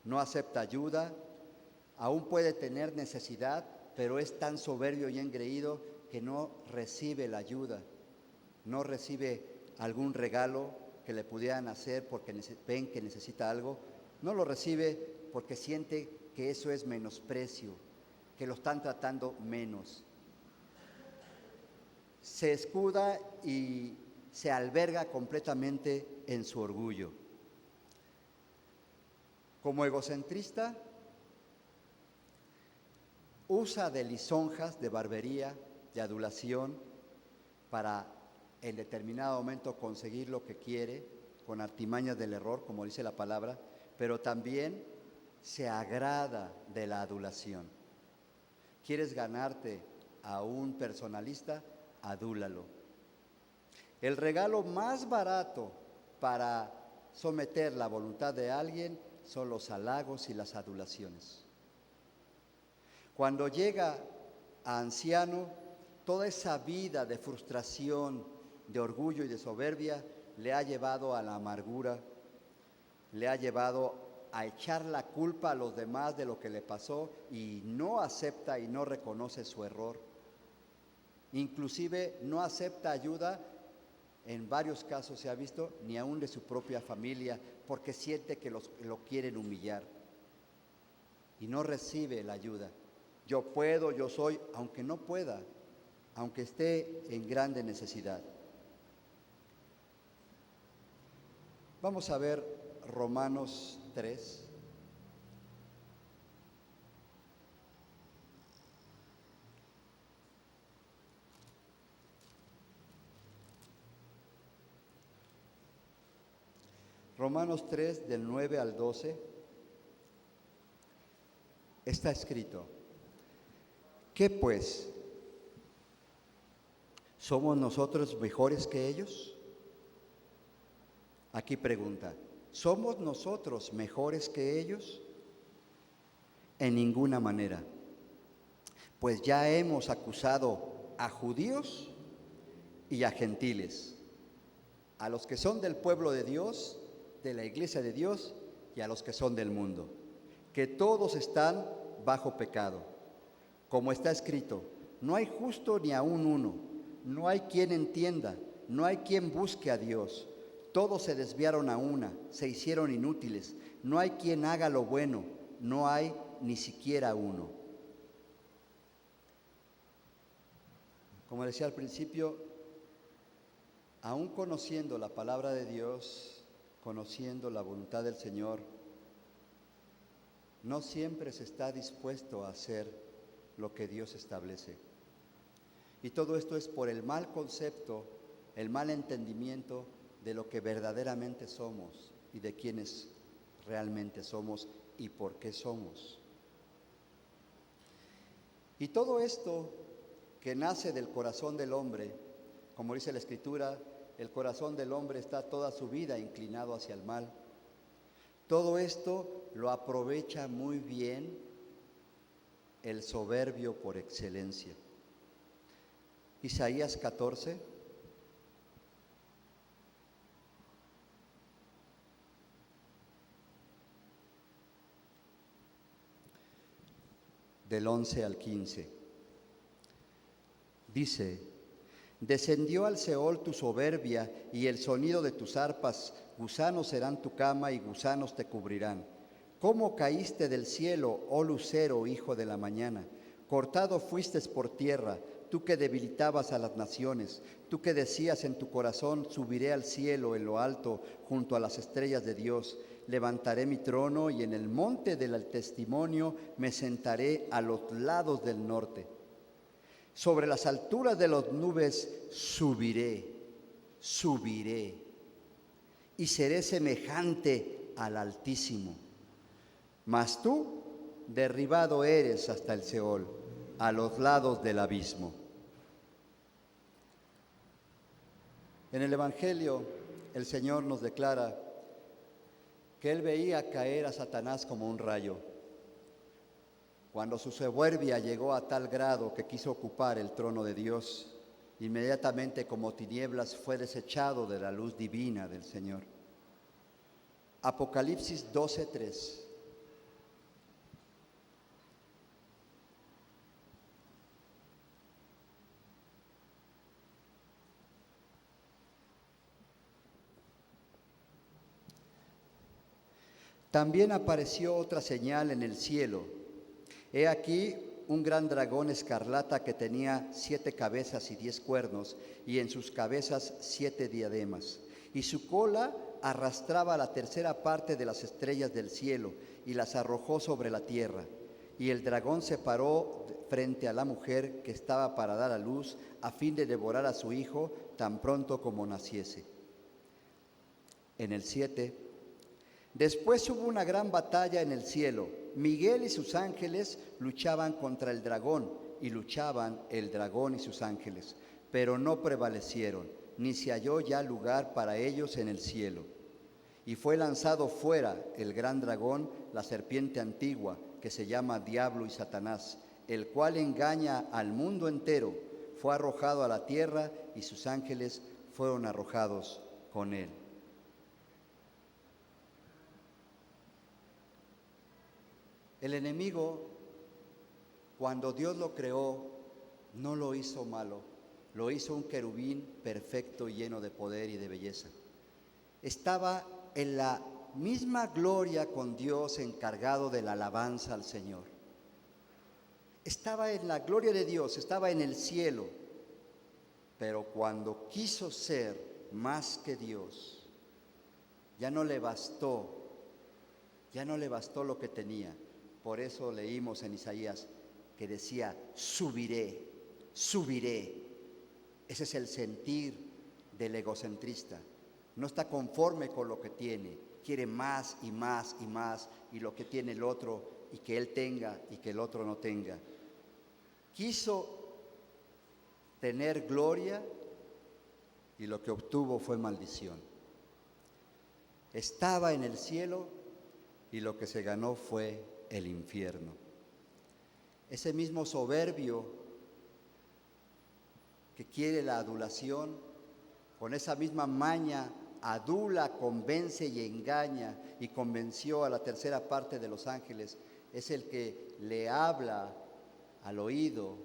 No acepta ayuda, aún puede tener necesidad, pero es tan soberbio y engreído que no recibe la ayuda, no recibe algún regalo que le pudieran hacer porque ven que necesita algo, no lo recibe porque siente que eso es menosprecio, que lo están tratando menos. Se escuda y se alberga completamente en su orgullo. Como egocentrista, usa de lisonjas, de barbería, de adulación para en determinado momento conseguir lo que quiere, con artimañas del error, como dice la palabra, pero también se agrada de la adulación. ¿Quieres ganarte a un personalista? Adúlalo. El regalo más barato para someter la voluntad de alguien son los halagos y las adulaciones. Cuando llega a anciano, toda esa vida de frustración, de orgullo y de soberbia le ha llevado a la amargura, le ha llevado a echar la culpa a los demás de lo que le pasó y no acepta y no reconoce su error. Inclusive no acepta ayuda, en varios casos se ha visto, ni aún de su propia familia, porque siente que lo quieren humillar y no recibe la ayuda. Yo puedo, yo soy, aunque no pueda, aunque esté en grande necesidad. Vamos a ver Romanos 3. Romanos 3, del 9 al 12, está escrito: ¿qué pues? ¿Somos nosotros mejores que ellos? Aquí pregunta, ¿somos nosotros mejores que ellos? En ninguna manera. Pues ya hemos acusado a judíos y a gentiles, a los que son del pueblo de Dios, de la iglesia de Dios, y a los que son del mundo, que todos están bajo pecado. Como está escrito, no hay justo ni aun uno, no hay quien entienda, no hay quien busque a Dios. Todos se desviaron a una, se hicieron inútiles, no hay quien haga lo bueno, no hay ni siquiera uno. Como decía al principio, aún conociendo la palabra de Dios, conociendo la voluntad del Señor, no siempre se está dispuesto a hacer lo que Dios establece. Y todo esto es por el mal concepto, el mal entendimiento de lo que verdaderamente somos y de quiénes realmente somos y por qué somos. Y todo esto que nace del corazón del hombre, como dice la Escritura, el corazón del hombre está toda su vida inclinado hacia el mal. Todo esto lo aprovecha muy bien el soberbio por excelencia. Isaías 14. Del 11 al 15. Dice: descendió al Seol tu soberbia y el sonido de tus arpas, gusanos serán tu cama y gusanos te cubrirán. ¿Cómo caíste del cielo, oh lucero, hijo de la mañana? Cortado fuiste por tierra, tú que debilitabas a las naciones, tú que decías en tu corazón, subiré al cielo en lo alto, junto a las estrellas de Dios. Levantaré mi trono y en el monte del testimonio me sentaré a los lados del norte. Sobre las alturas de las nubes subiré y seré semejante al Altísimo. Mas tú, derribado eres hasta el Seol, a los lados del abismo. En el Evangelio, el Señor nos declara que Él veía caer a Satanás como un rayo. Cuando su soberbia llegó a tal grado que quiso ocupar el trono de Dios, inmediatamente como tinieblas fue desechado de la luz divina del Señor. Apocalipsis 12:3. También apareció otra señal en el cielo. He aquí un gran dragón escarlata que tenía 7 cabezas y 10 cuernos, y en sus cabezas 7 diademas. Y su cola arrastraba la tercera parte de las estrellas del cielo, y las arrojó sobre la tierra. Y el dragón se paró frente a la mujer que estaba para dar a luz, a fin de devorar a su hijo tan pronto como naciese. En el 7. Después hubo una gran batalla en el cielo. Miguel y sus ángeles luchaban contra el dragón, y luchaban el dragón y sus ángeles, pero no prevalecieron, ni se halló ya lugar para ellos en el cielo. Y fue lanzado fuera el gran dragón, la serpiente antigua, que se llama Diablo y Satanás, el cual engaña al mundo entero. Fue arrojado a la tierra, y sus ángeles fueron arrojados con él. El enemigo, cuando Dios lo creó, no lo hizo malo, lo hizo un querubín perfecto y lleno de poder y de belleza. Estaba en la misma gloria con Dios, encargado de la alabanza al Señor. Estaba en la gloria de Dios, estaba en el cielo, pero cuando quiso ser más que Dios, ya no le bastó lo que tenía. Por eso leímos en Isaías que decía, subiré. Ese es el sentir del egocentrista. No está conforme con lo que tiene, quiere más y más y más, y lo que tiene el otro, y que él tenga y que el otro no tenga. Quiso tener gloria y lo que obtuvo fue maldición. Estaba en el cielo y lo que se ganó fue el infierno. Ese mismo soberbio que quiere la adulación, con esa misma maña adula, convence y engaña, y convenció a la tercera parte de los ángeles, es el que le habla al oído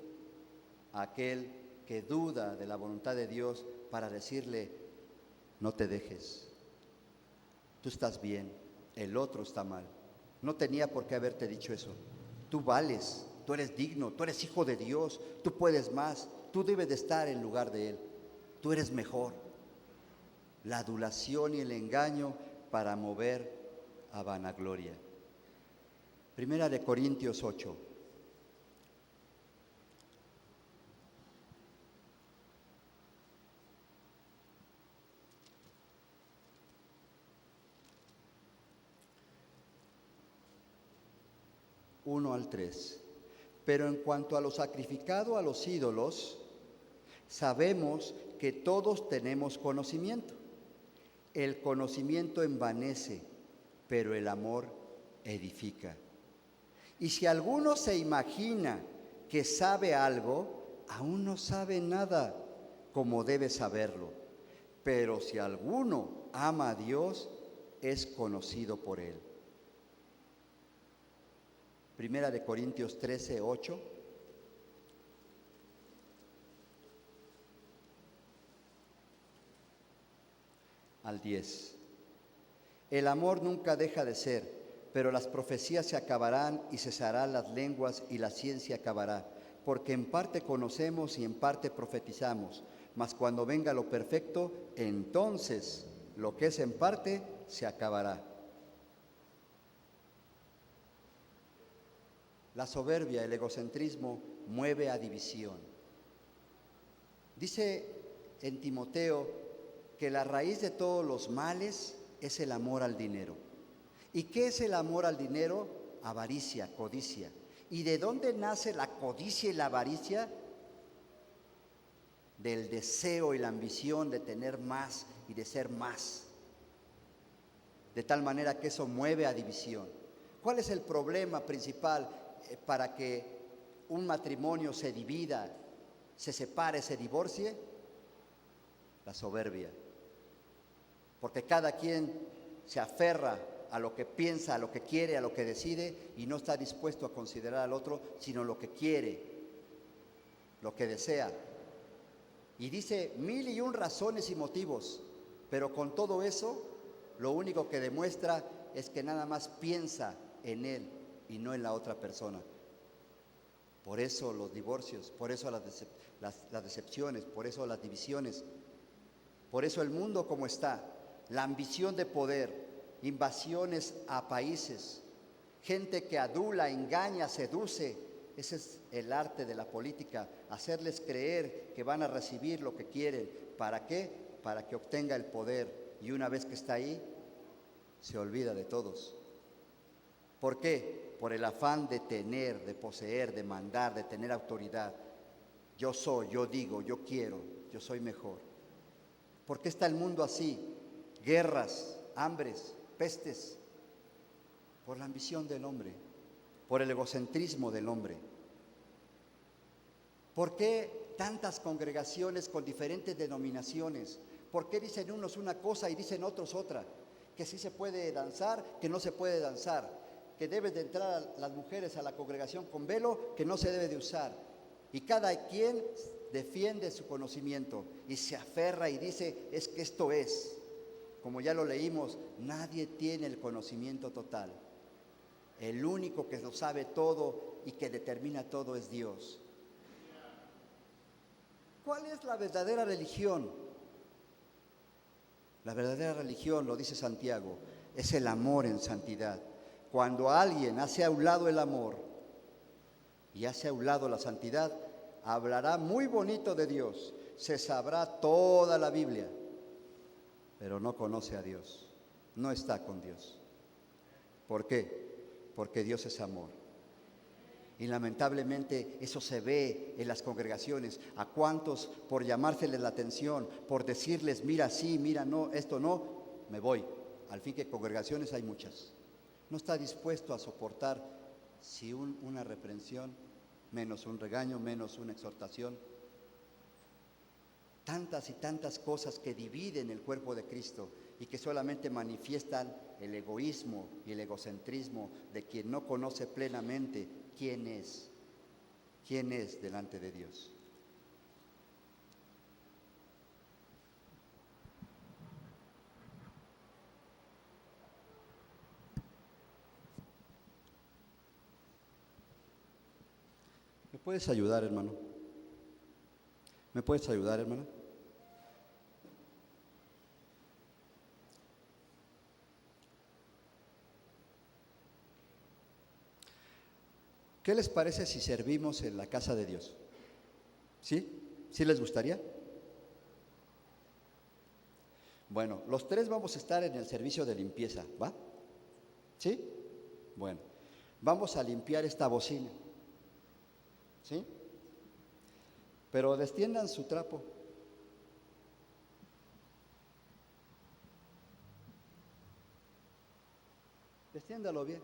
a aquel que duda de la voluntad de Dios para decirle, no te dejes, tú estás bien, el otro está mal. No tenía por qué haberte dicho eso. Tú vales, tú eres digno, tú eres hijo de Dios, tú puedes más, tú debes de estar en lugar de Él, tú eres mejor. La adulación y el engaño para mover a vanagloria. Primera de Corintios 8. Uno al 3. Pero en cuanto a lo sacrificado a los ídolos, sabemos que todos tenemos conocimiento. El conocimiento envanece, pero el amor edifica. Y si alguno se imagina que sabe algo, aún no sabe nada como debe saberlo. Pero si alguno ama a Dios, es conocido por Él. Primera de Corintios 13, 8. Al 10. El amor nunca deja de ser, pero las profecías se acabarán y cesarán las lenguas y la ciencia acabará, porque en parte conocemos y en parte profetizamos, mas cuando venga lo perfecto, entonces lo que es en parte se acabará. La soberbia, el egocentrismo mueve a división. Dice en Timoteo que la raíz de todos los males es el amor al dinero. ¿Y qué es el amor al dinero? Avaricia, codicia. ¿Y de dónde nace la codicia y la avaricia? Del deseo y la ambición de tener más y de ser más. De tal manera que eso mueve a división. ¿Cuál es el problema principal para que un matrimonio se divida, se separe, se divorcie? La soberbia. Porque cada quien se aferra a lo que piensa, a lo que quiere, a lo que decide, y no está dispuesto a considerar al otro, sino lo que quiere, lo que desea. Y dice 1001 razones y motivos, pero con todo eso, lo único que demuestra es que nada más piensa en él y no en la otra persona. Por eso los divorcios, por eso las decepciones, por eso las divisiones, por eso el mundo como está, la ambición de poder, invasiones a países, gente que adula, engaña, seduce. Ese es el arte de la política, hacerles creer que van a recibir lo que quieren. ¿Para qué? Para que obtenga el poder, y una vez que está ahí, se olvida de todos. ¿Por qué? Por el afán de tener, de poseer, de mandar, de tener autoridad. Yo soy, yo digo, yo quiero, yo soy mejor. ¿Por qué está el mundo así? Guerras, hambres, pestes, por la ambición del hombre, por el egocentrismo del hombre. ¿Por qué tantas congregaciones con diferentes denominaciones? ¿Por qué dicen unos una cosa y dicen otros otra? Que sí se puede danzar, que no se puede danzar, que deben de entrar las mujeres a la congregación con velo, que no se debe de usar. Y cada quien defiende su conocimiento y se aferra y dice, es que esto es. Como ya lo leímos, nadie tiene el conocimiento total. El único que lo sabe todo y que determina todo es Dios. ¿Cuál es la verdadera religión? La verdadera religión, lo dice Santiago, es el amor en santidad. Cuando alguien hace a un lado el amor y hace a un lado la santidad, hablará muy bonito de Dios, se sabrá toda la Biblia, pero no conoce a Dios, no está con Dios. ¿Por qué? Porque Dios es amor. Y lamentablemente eso se ve en las congregaciones. ¿A cuántos por llamárseles la atención, por decirles, mira sí, mira no, esto no, me voy? Al fin que congregaciones hay muchas. No está dispuesto a soportar si una reprensión, menos un regaño, menos una exhortación. Tantas y tantas cosas que dividen el cuerpo de Cristo y que solamente manifiestan el egoísmo y el egocentrismo de quien no conoce plenamente quién es delante de Dios. ¿Me puedes ayudar, hermano? ¿Me puedes ayudar, hermano? ¿Qué les parece si servimos en la casa de Dios? ¿Sí? ¿Sí les gustaría? Bueno, los tres vamos a estar en el servicio de limpieza, ¿va? ¿Sí? Bueno, vamos a limpiar esta bocina. ¿Sí? Pero destiendan su trapo. Destiéndalo bien.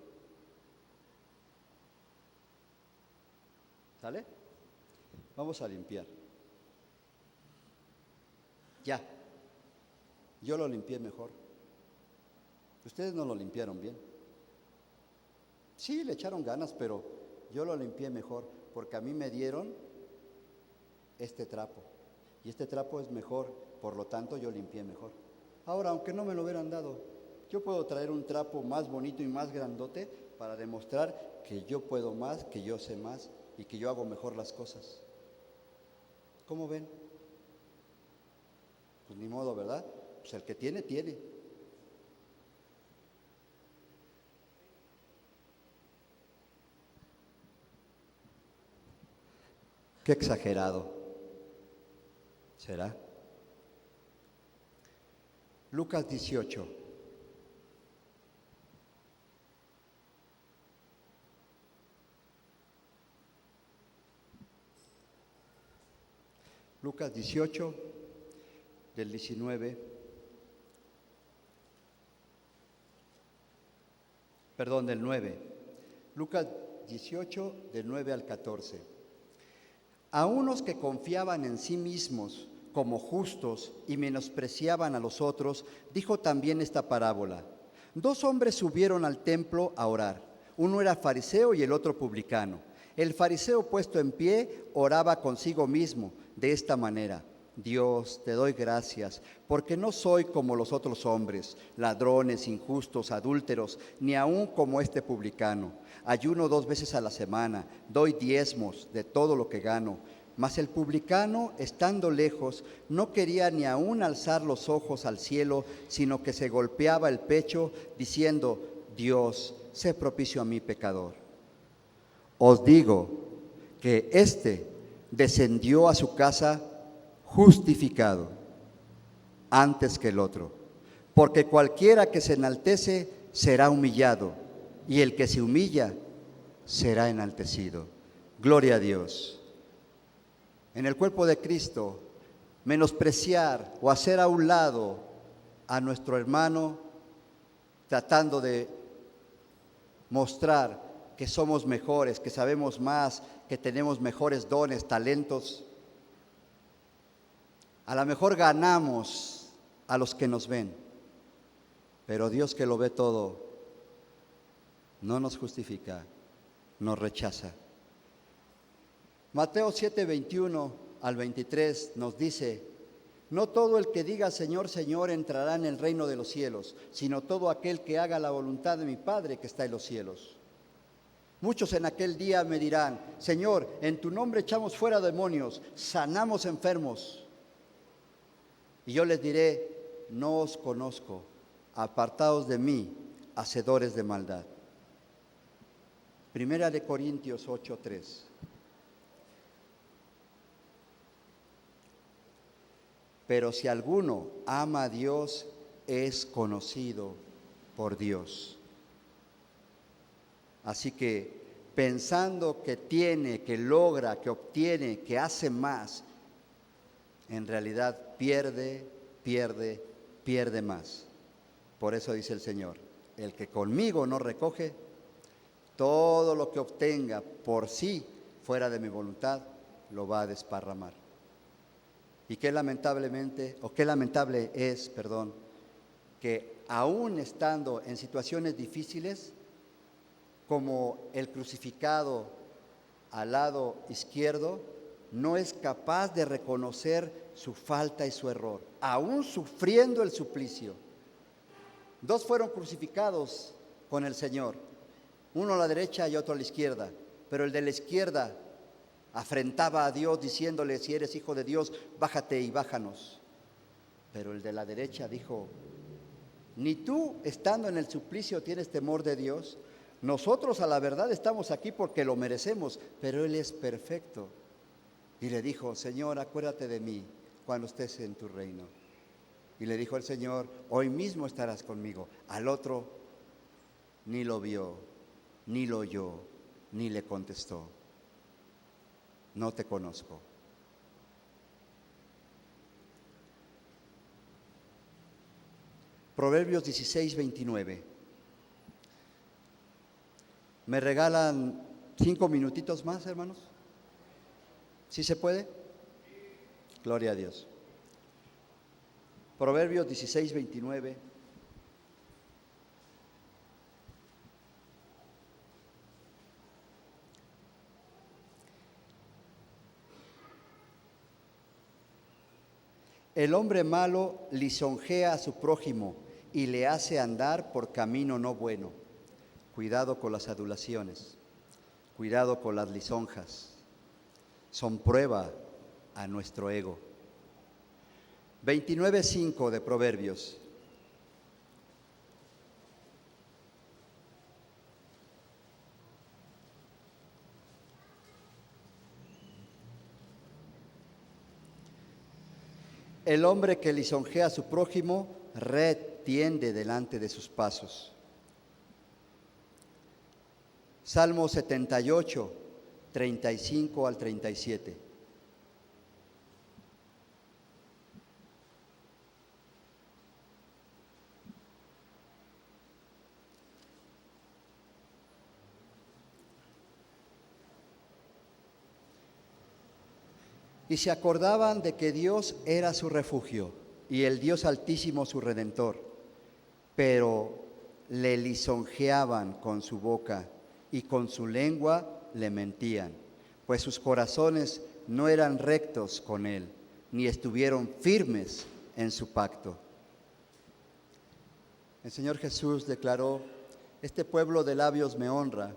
¿Sale? Vamos a limpiar. Ya. Yo lo limpié mejor. Ustedes no lo limpiaron bien. Sí, le echaron ganas, pero yo lo limpié mejor, porque a mí me dieron este trapo. Y este trapo es mejor, por lo tanto yo limpié mejor. Ahora, aunque no me lo hubieran dado, yo puedo traer un trapo más bonito y más grandote para demostrar que yo puedo más, que yo sé más y que yo hago mejor las cosas. ¿Cómo ven? Pues ni modo, ¿verdad? Pues el que tiene, tiene. Qué exagerado. ¿Será? Lucas 18. Lucas 18, del 19, perdón, del 9. Lucas 18, del 9 al 14. A unos que confiaban en sí mismos como justos y menospreciaban a los otros, dijo también esta parábola. Dos hombres subieron al templo a orar. Uno era fariseo y el otro publicano. El fariseo, puesto en pie, oraba consigo mismo de esta manera: Dios, te doy gracias, porque no soy como los otros hombres, ladrones, injustos, adúlteros, ni aun como este publicano. Ayuno 2 veces a la semana, doy diezmos de todo lo que gano. Mas el publicano, estando lejos, no quería ni aun alzar los ojos al cielo, sino que se golpeaba el pecho, diciendo: Dios, sé propicio a mí, pecador. Os digo que éste descendió a su casa justificado antes que el otro, porque cualquiera que se enaltece será humillado, y el que se humilla será enaltecido. Gloria a Dios. En el cuerpo de Cristo, menospreciar o hacer a un lado a nuestro hermano, tratando de mostrar que somos mejores, que sabemos más, que tenemos mejores dones, talentos. A lo mejor ganamos a los que nos ven, pero Dios, que lo ve todo, no nos justifica, nos rechaza. Mateo 7, 21 al 23 nos dice: no todo el que diga Señor, Señor entrará en el reino de los cielos, sino todo aquel que haga la voluntad de mi Padre que está en los cielos. Muchos en aquel día me dirán: Señor, en tu nombre echamos fuera demonios, sanamos enfermos. Y yo les diré: no os conozco, apartaos de mí, hacedores de maldad. Primera de Corintios 8:3. Pero si alguno ama a Dios, es conocido por Dios. Así que pensando que tiene, que logra, que obtiene, que hace más, en realidad pierde más. Por eso dice el Señor: el que conmigo no recoge, todo lo que obtenga por sí fuera de mi voluntad, lo va a desparramar. Y qué lamentable es, que aún estando en situaciones difíciles, como el crucificado al lado izquierdo, no es capaz de reconocer su falta y su error, aún sufriendo el suplicio. Dos fueron crucificados con el Señor, uno a la derecha y otro a la izquierda, pero el de la izquierda afrentaba a Dios diciéndole: si eres hijo de Dios, bájate y bájanos. Pero el de la derecha dijo: ni tú, estando en el suplicio, tienes temor de Dios. Nosotros a la verdad estamos aquí porque lo merecemos, pero Él es perfecto. Y le dijo: Señor, acuérdate de mí cuando estés en tu reino. Y le dijo el Señor: hoy mismo estarás conmigo. Al otro ni lo vio, ni lo oyó, ni le contestó. no te conozco. Proverbios 16:29. ¿Me regalan 5 minutitos más, hermanos? ¿Sí se puede? Gloria a Dios. Proverbios 16:29. El hombre malo lisonjea a su prójimo y le hace andar por camino no bueno. Cuidado con las adulaciones, cuidado con las lisonjas. Son prueba a nuestro ego. 29:5 de Proverbios. El hombre que lisonjea a su prójimo, red tiende delante de sus pasos. Salmo 78, 35 al 37. Y se acordaban de que Dios era su refugio y el Dios Altísimo su Redentor, pero le lisonjeaban con su boca y con su lengua le mentían, pues sus corazones no eran rectos con él, ni estuvieron firmes en su pacto. El Señor Jesús declaró: este pueblo de labios me honra,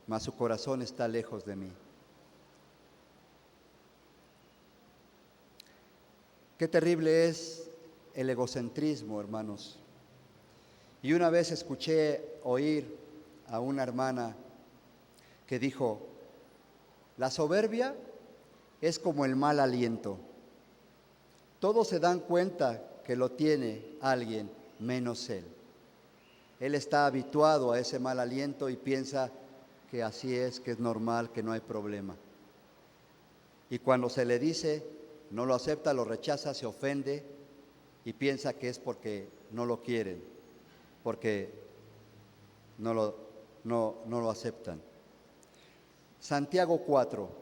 mas su corazón está lejos de mí. Qué terrible es el egocentrismo, hermanos. Y una vez escuché oír a una hermana que dijo: la soberbia es como el mal aliento. Todos se dan cuenta que lo tiene alguien menos él. Él está habituado a ese mal aliento y piensa que así es, que es normal, que no hay problema. Y cuando se le dice, no lo acepta, lo rechaza, se ofende y piensa que es porque no lo quieren, porque no lo aceptan. Santiago 4.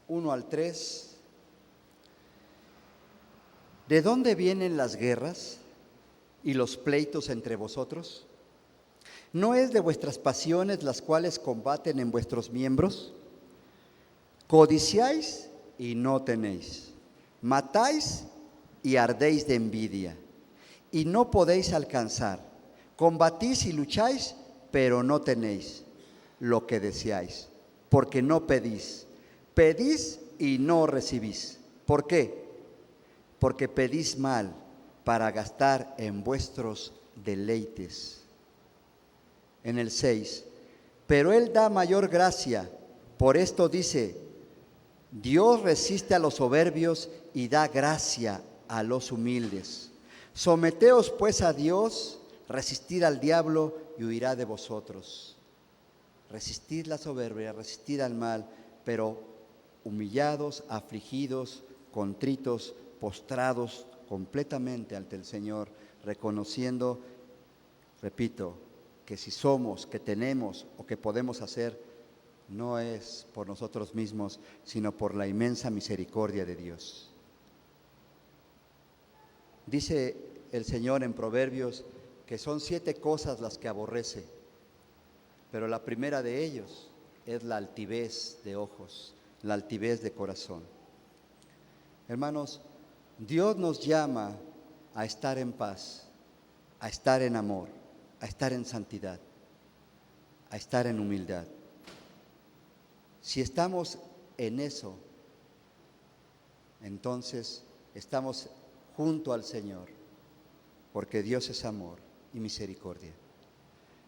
Uno al 3. ¿De dónde vienen las guerras y los pleitos entre vosotros? ¿No es de vuestras pasiones las cuales combaten en vuestros miembros? Codiciáis y no tenéis, matáis y ardéis de envidia, y no podéis alcanzar. Combatís y lucháis, pero no tenéis lo que deseáis, porque no pedís. Pedís y no recibís. ¿Por qué? Porque pedís mal para gastar en vuestros deleites. En el 6, pero Él da mayor gracia, por esto dice: Dios resiste a los soberbios y da gracia a los humildes. Someteos pues a Dios, resistid al diablo y huirá de vosotros. Resistid la soberbia, resistid al mal, pero humillados, afligidos, contritos, postrados completamente ante el Señor, reconociendo, repito, que si somos, que tenemos o que podemos hacer, no es por nosotros mismos, sino por la inmensa misericordia de Dios. Dice el Señor en Proverbios que son 7 cosas las que aborrece, pero la primera de ellos es la altivez de ojos, la altivez de corazón. Hermanos, Dios nos llama a estar en paz, a estar en amor, a estar en santidad, a estar en humildad. Si estamos en eso, entonces estamos junto al Señor, porque Dios es amor y misericordia.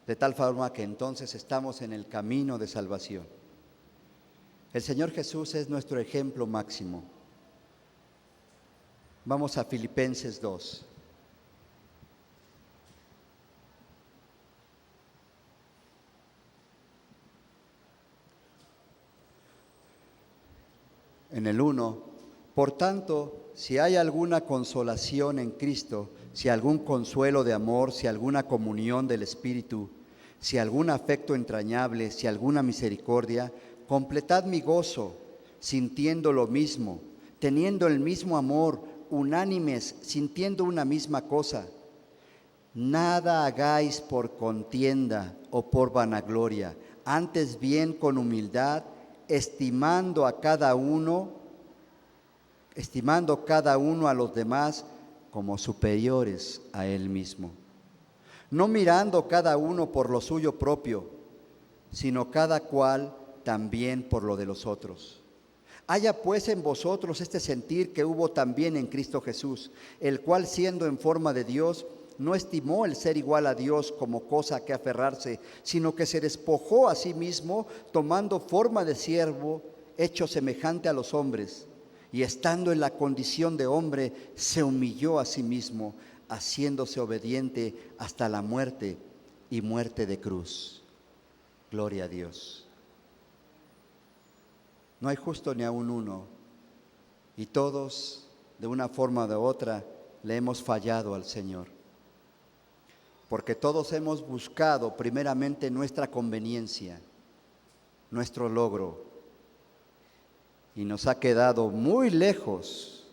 De tal forma que entonces estamos en el camino de salvación. El Señor Jesús es nuestro ejemplo máximo. Vamos a Filipenses 2. En el 1, por tanto, si hay alguna consolación en Cristo, si algún consuelo de amor, si alguna comunión del Espíritu, si algún afecto entrañable, si alguna misericordia, completad mi gozo, sintiendo lo mismo, teniendo el mismo amor, unánimes, sintiendo una misma cosa. Nada hagáis por contienda o por vanagloria, antes bien con humildad, estimando cada uno a los demás como superiores a él mismo, no mirando cada uno por lo suyo propio, sino cada cual también por lo de los otros. Haya pues en vosotros este sentir que hubo también en Cristo Jesús, el cual siendo en forma de Dios, no estimó el ser igual a Dios como cosa a que aferrarse, sino que se despojó a sí mismo, tomando forma de siervo, hecho semejante a los hombres, y estando en la condición de hombre, se humilló a sí mismo, haciéndose obediente hasta la muerte y muerte de cruz. Gloria a Dios. No hay justo ni aun uno, y todos, de una forma o de otra, le hemos fallado al Señor. Porque todos hemos buscado primeramente nuestra conveniencia, nuestro logro, y nos ha quedado muy lejos.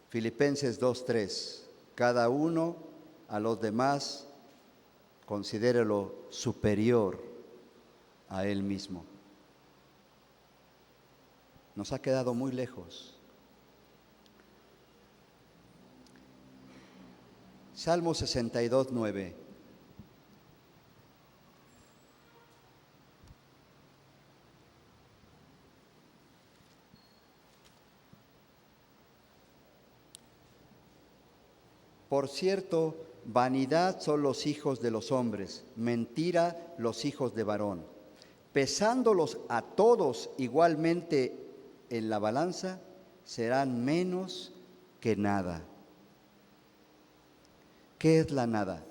Filipenses 2:3, cada uno a los demás considérelo superior a él mismo. Nos ha quedado muy lejos. Salmo 62:9. Por cierto, vanidad son los hijos de los hombres, mentira los hijos de varón. Pesándolos a todos igualmente en la balanza, serán menos que nada. ¿Qué es la nada?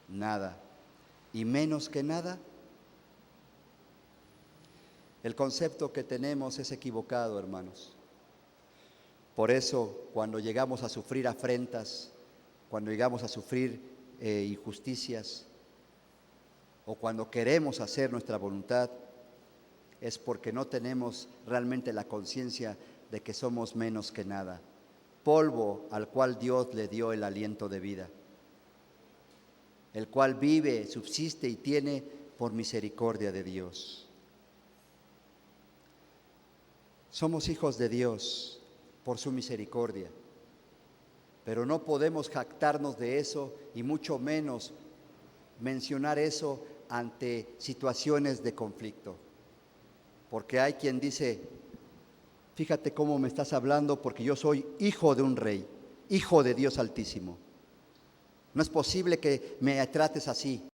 Nada. ¿Y menos que nada? El concepto que tenemos es equivocado, hermanos. Por eso, cuando llegamos a sufrir afrentas, cuando llegamos a sufrir injusticias, o cuando queremos hacer nuestra voluntad, es porque no tenemos realmente la conciencia de que somos menos que nada. Polvo al cual Dios le dio el aliento de vida, el cual vive, subsiste y tiene por misericordia de Dios. Somos hijos de Dios por su misericordia, pero no podemos jactarnos de eso y mucho menos mencionar eso ante situaciones de conflicto, porque hay quien dice: fíjate cómo me estás hablando porque yo soy hijo de un rey, hijo de Dios Altísimo. No es posible que me trates así.